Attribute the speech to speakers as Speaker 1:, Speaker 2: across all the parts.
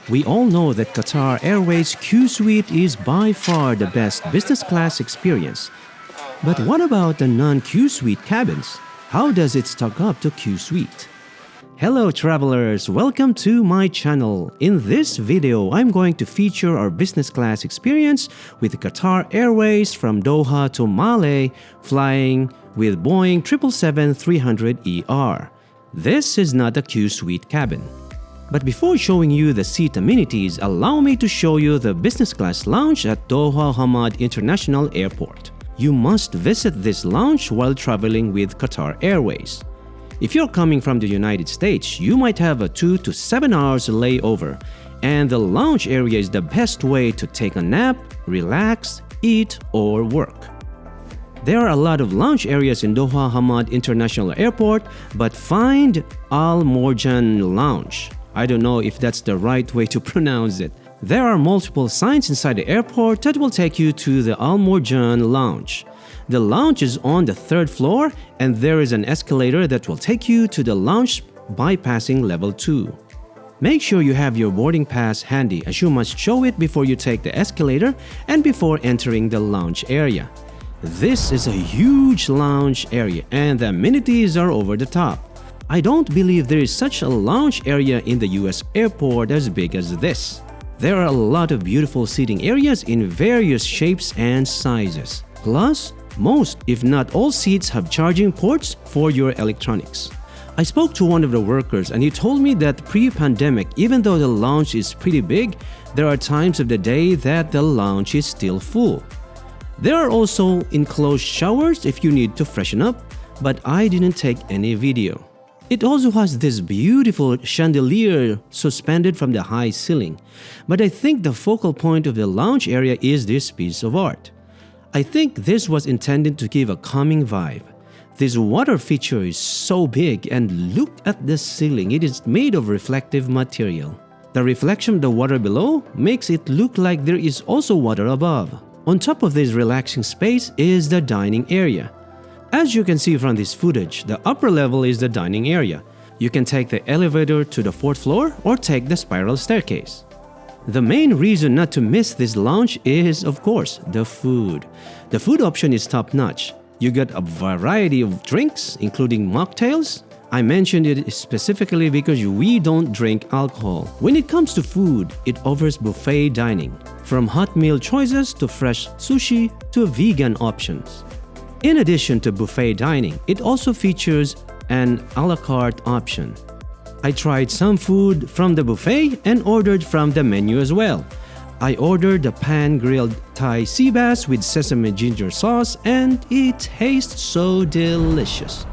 Speaker 1: We all know that Qatar Airways Q-Suite is by far the best business class experience. But what about the non-Q-Suite cabins? How does it stack up to Q-Suite? Hello travelers, welcome to my channel. In this video, I'm going to feature our business class experience with Qatar Airways from Doha to Male, flying with Boeing 777-300ER. This is not a Q-Suite cabin. But before showing you the seat amenities, allow me to show you the business class lounge at Doha Hamad International Airport. You must visit this lounge while traveling with Qatar Airways. If you're coming from the United States, you might have a 2 to 7 hours layover, and the lounge area is the best way to take a nap, relax, eat, or work. There are a lot of lounge areas in Doha Hamad International Airport, but find Al Morjan Lounge. I don't know if that's the right way to pronounce it. There are multiple signs inside the airport that will take you to the Al Morjan Lounge. The lounge is on the 3rd floor, and there is an escalator that will take you to the lounge bypassing level 2. Make sure you have your boarding pass handy, as you must show it before you take the escalator and before entering the lounge area. This is a huge lounge area, and the amenities are over the top. I don't believe there is such a lounge area in the US airport as big as this. There are a lot of beautiful seating areas in various shapes and sizes. Plus, most, if not all seats have charging ports for your electronics. I spoke to one of the workers and he told me that pre-pandemic, even though the lounge is pretty big, there are times of the day that the lounge is still full. There are also enclosed showers if you need to freshen up, but I didn't take any video. It also has this beautiful chandelier suspended from the high ceiling, but I think the focal point of the lounge area is this piece of art. I think this was intended to give a calming vibe. This water feature is so big, and look at the ceiling, it is made of reflective material. The reflection of the water below makes it look like there is also water above. On top of this relaxing space is the dining area. As you can see from this footage, the upper level is the dining area. You can take the elevator to the 4th floor or take the spiral staircase. The main reason not to miss this lounge is, of course, the food. The food option is top-notch. You get a variety of drinks, including mocktails. I mentioned it specifically because we don't drink alcohol. When it comes to food, it offers buffet dining, from hot meal choices to fresh sushi to vegan options. In addition to buffet dining, it also features an a la carte option. I tried some food from the buffet and ordered from the menu as well. I ordered the pan-grilled Thai sea bass with sesame ginger sauce, and it tastes so delicious.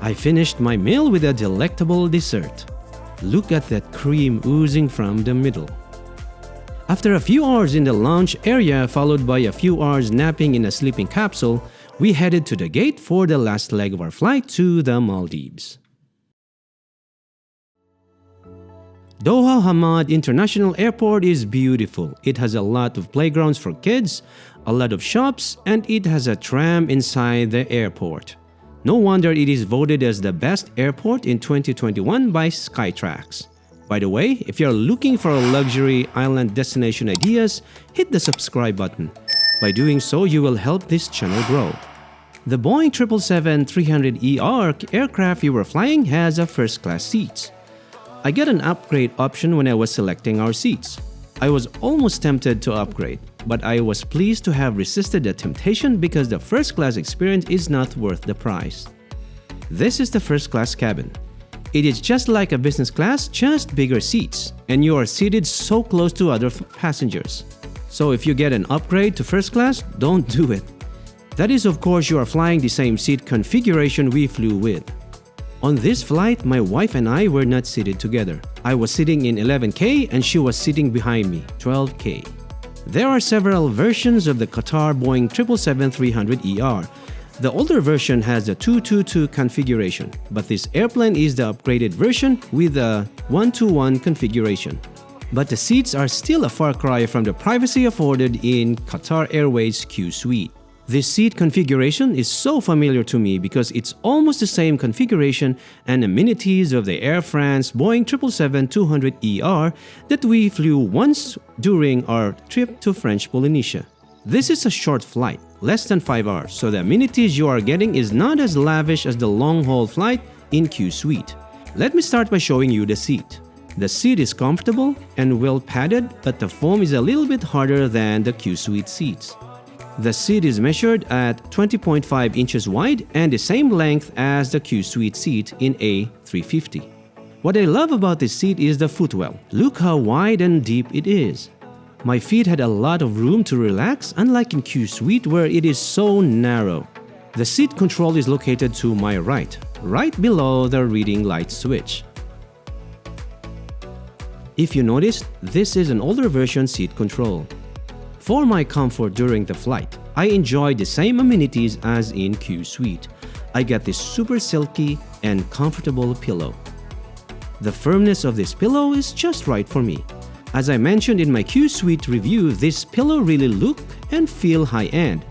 Speaker 1: I finished my meal with a delectable dessert. Look at that cream oozing from the middle. After a few hours in the lounge area, followed by a few hours napping in a sleeping capsule, we headed to the gate for the last leg of our flight to the Maldives. Doha Hamad International Airport is beautiful. It has a lot of playgrounds for kids, a lot of shops, and it has a tram inside the airport. No wonder it is voted as the best airport in 2021 by Skytrax. By the way, if you're looking for luxury island destination ideas, hit the subscribe button. By doing so, you will help this channel grow. The Boeing 777-300ER aircraft we were flying has a first-class seats. I got an upgrade option when I was selecting our seats. I was almost tempted to upgrade, but I was pleased to have resisted the temptation because the first-class experience is not worth the price. This is the first-class cabin. It is just like a business class, just bigger seats, and you are seated so close to other passengers. So if you get an upgrade to first class, don't do it. That is, of course, you are flying the same seat configuration we flew with. On this flight, my wife and I were not seated together. I was sitting in 11K and she was sitting behind me, 12K. There are several versions of the Qatar Boeing 777-300ER. The older version has the 222 configuration, but this airplane is the upgraded version with a 121 configuration. But the seats are still a far cry from the privacy afforded in Qatar Airways Q-Suite. This seat configuration is so familiar to me because it's almost the same configuration and amenities of the Air France Boeing 777-200ER that we flew once during our trip to French Polynesia. This is a short flight, less than 5 hours, so the amenities you are getting is not as lavish as the long-haul flight in Q-Suite. Let me start by showing you the seat. The seat is comfortable and well padded, but the foam is a little bit harder than the Q-Suite seats. The seat is measured at 20.5 inches wide and the same length as the Q-Suite seat in A350. What I love about this seat is the footwell. Look how wide and deep it is. My feet had a lot of room to relax, unlike in Q-Suite where it is so narrow. The seat control is located to my right below the reading light switch. If you noticed, this is an older version seat control. For my comfort during the flight, I enjoyed the same amenities as in Q-Suite. I got this super silky and comfortable pillow. The firmness of this pillow is just right for me. As I mentioned in my Q-Suite review, this pillow really look and feel high-end.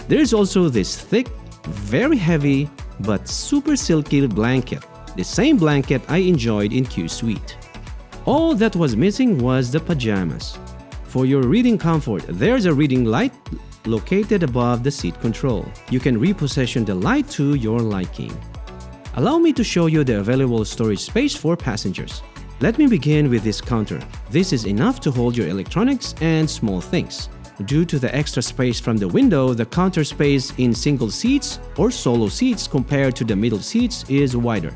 Speaker 1: There is also this thick, very heavy, but super silky blanket. The same blanket I enjoyed in Q-Suite. All that was missing was the pajamas. For your reading comfort, there's a reading light located above the seat control. You can reposition the light to your liking. Allow me to show you the available storage space for passengers. Let me begin with this counter. This is enough to hold your electronics and small things. Due to the extra space from the window, the counter space in single seats or solo seats compared to the middle seats is wider.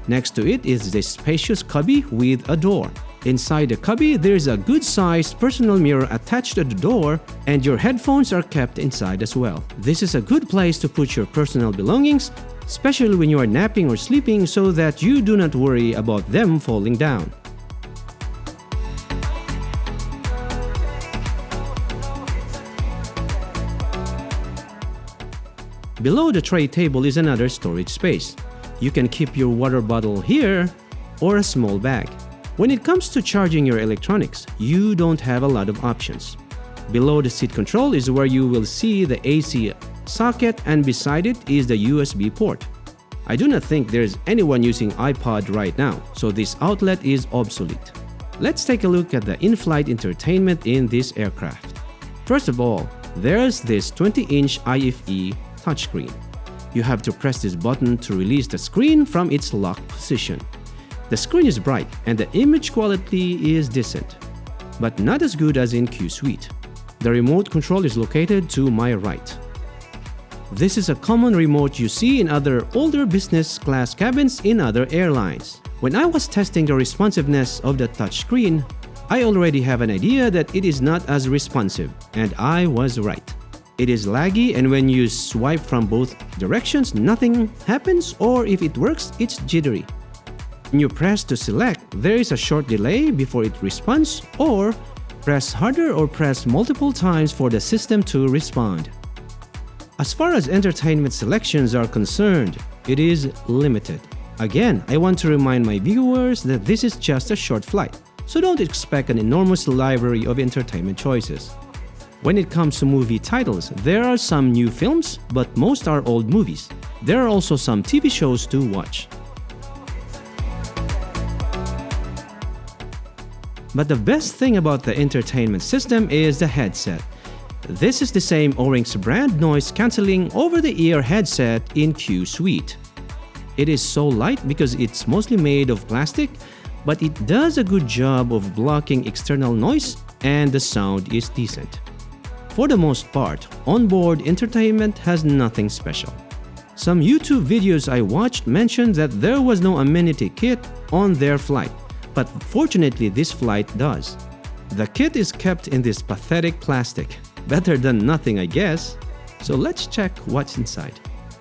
Speaker 1: Next to it is this spacious cubby with a door. Inside the cubby, there is a good-sized personal mirror attached to the door, and your headphones are kept inside as well. This is a good place to put your personal belongings, especially when you are napping or sleeping, so that you do not worry about them falling down. Below the tray table is another storage space. You can keep your water bottle here or a small bag. When it comes to charging your electronics, you don't have a lot of options. Below the seat control is where you will see the AC socket, and beside it is the USB port. I do not think there's anyone using iPod right now, so this outlet is obsolete. Let's take a look at the in-flight entertainment in this aircraft. First of all, there's this 20-inch IFE touchscreen. You have to press this button to release the screen from its locked position. The screen is bright and the image quality is decent, but not as good as in Q-Suite. The remote control is located to my right. This is a common remote you see in other older business class cabins in other airlines. When I was testing the responsiveness of the touchscreen, I already have an idea that it is not as responsive, and I was right. It is laggy, and when you swipe from both directions, nothing happens, or if it works, it's jittery. When you press to select, there is a short delay before it responds, or press harder or press multiple times for the system to respond. As far as entertainment selections are concerned, it is limited. Again, I want to remind my viewers that this is just a short flight, so don't expect an enormous library of entertainment choices. When it comes to movie titles, there are some new films, but most are old movies. There are also some TV shows to watch. But the best thing about the entertainment system is the headset. This is the same Orange brand noise-canceling over-the-ear headset in Q-Suite. It is so light because it's mostly made of plastic, but it does a good job of blocking external noise and the sound is decent. For the most part, onboard entertainment has nothing special. Some YouTube videos I watched mentioned that there was no amenity kit on their flight, but fortunately this flight does. The kit is kept in this pathetic plastic. Better than nothing, I guess. So let's check what's inside.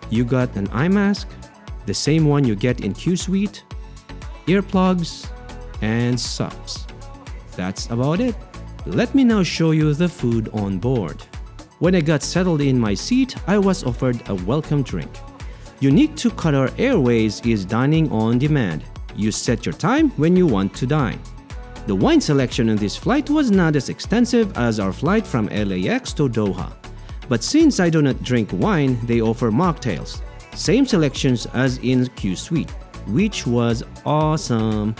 Speaker 1: You got an eye mask, the same one you get in Q-Suite, earplugs, and socks. That's about it. Let me now show you the food on board. When I got settled in my seat, I was offered a welcome drink. Unique to Qatar Airways is dining on demand. You set your time when you want to dine. The wine selection on this flight was not as extensive as our flight from LAX to Doha. But since I do not drink wine, they offer mocktails. Same selections as in Qsuite, which was awesome.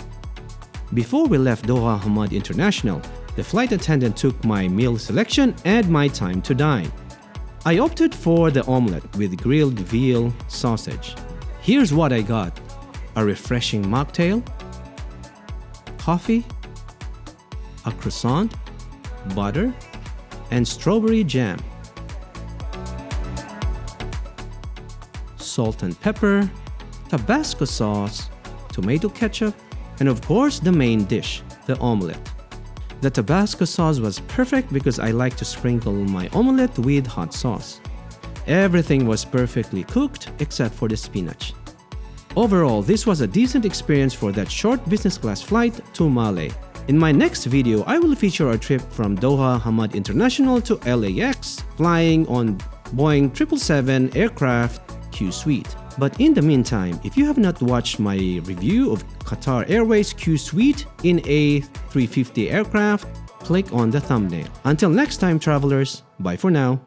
Speaker 1: Before we left Doha Hamad International, the flight attendant took my meal selection and my time to dine. I opted for the omelette with grilled veal sausage. Here's what I got: a refreshing mocktail, coffee, a croissant, butter, and strawberry jam, salt and pepper, Tabasco sauce, tomato ketchup, and of course the main dish, the omelette. The Tabasco sauce was perfect because I like to sprinkle my omelette with hot sauce. Everything was perfectly cooked except for the spinach. Overall, this was a decent experience for that short business class flight to Male. In my next video, I will feature our trip from Doha Hamad International to LAX, flying on Boeing 777 aircraft Qsuite. But in the meantime, if you have not watched my review of Qatar Airways Qsuite in a 350 aircraft, click on the thumbnail. Until next time, travelers, bye for now.